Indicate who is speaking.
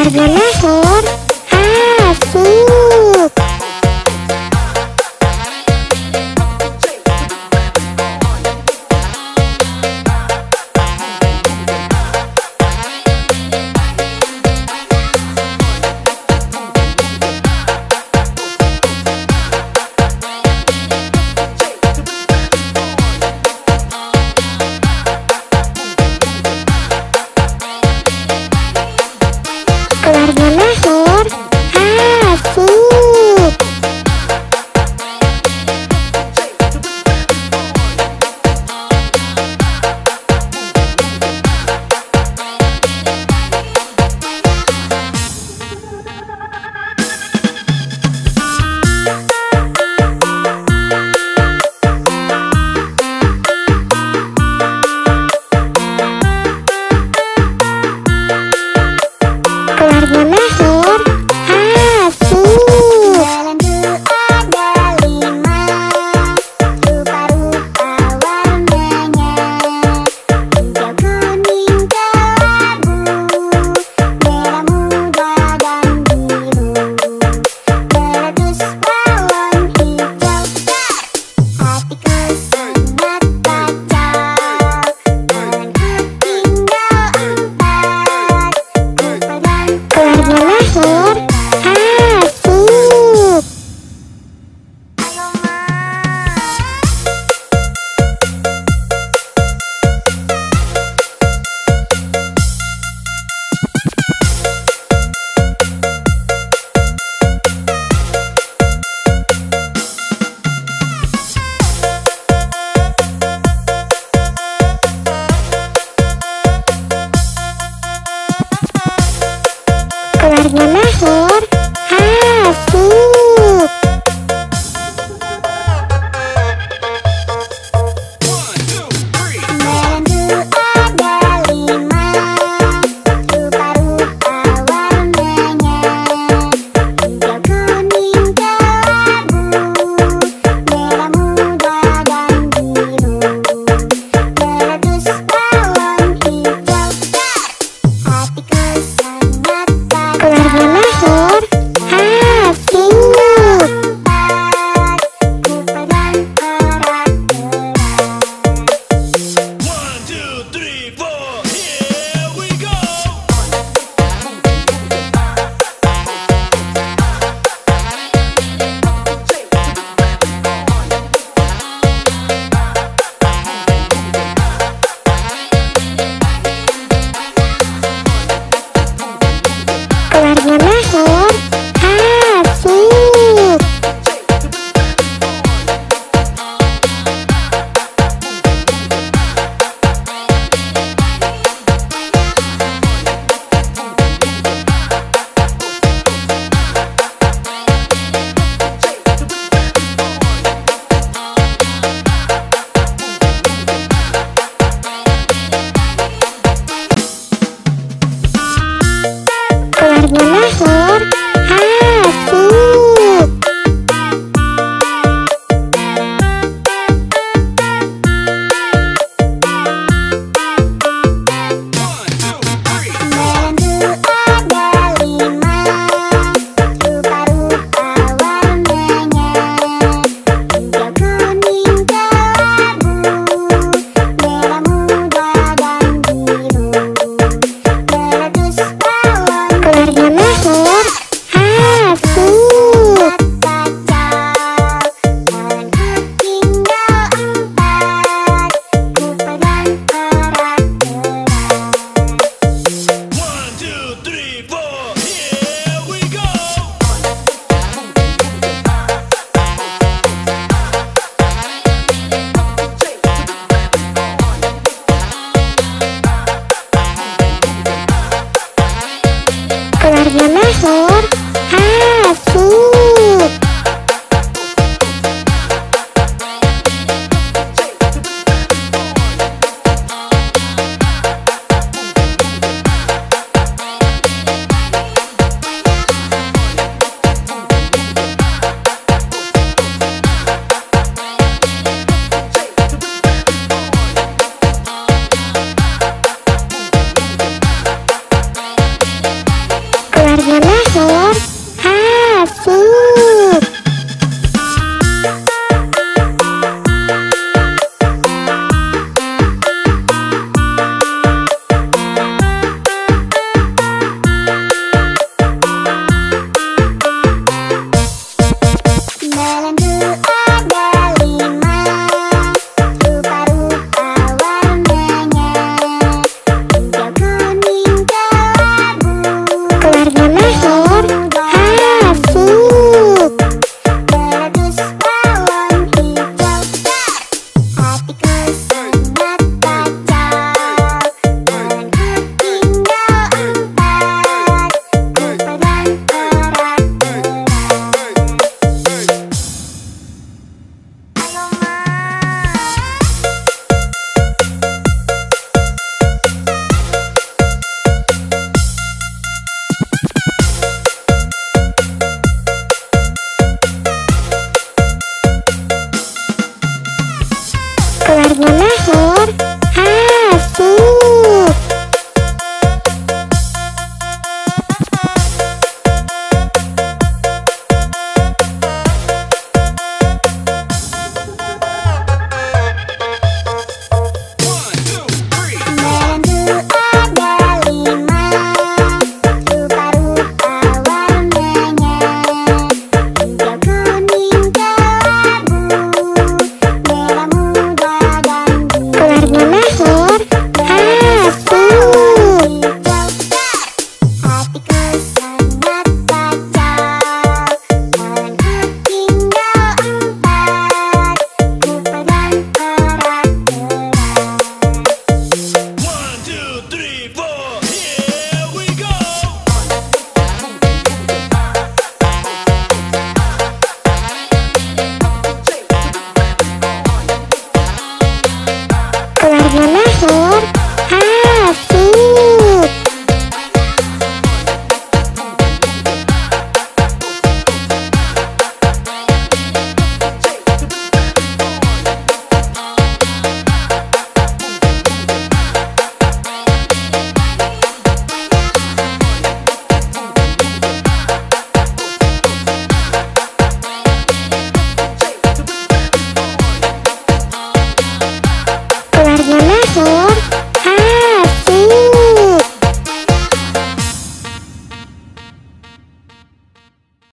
Speaker 1: Keluarga Mahir asik. Keluarga Mahir asik. Keluarga Mahir asik.
Speaker 2: Jalan tuh ada 5, rupa-rupa warnanya, hijau, kuning, kelabu, merah muda dan biru. Meletus balon hijau, hatiku sangat kacau. Tanganku tinggal 4, ku pegang.
Speaker 1: Keluarga Mahir asik.
Speaker 2: Ayo mas.
Speaker 1: Keluarga Mahir asik.
Speaker 2: Jalan tuh ada 5, rupa-rupa warnanya, hijau, kuning, kelabu, merah muda dan biru. Meletus balon hijau, hatiku sangat
Speaker 1: Keluarga Mahir asik.
Speaker 2: ku pegang erat-erat.
Speaker 1: Keluarga Mahir asik. Keluarga Mahir asik.
Speaker 2: Jalan tuh ada 5, rupa-rupa warnanya, hijau, kuning, kelabu, merah muda dan biru. Meletus balon
Speaker 1: Keluarga Mahir asik.
Speaker 2: kacau. Tanganku tinggal 4, ku pegang erat-erat.
Speaker 1: Keluarga Mahir asik.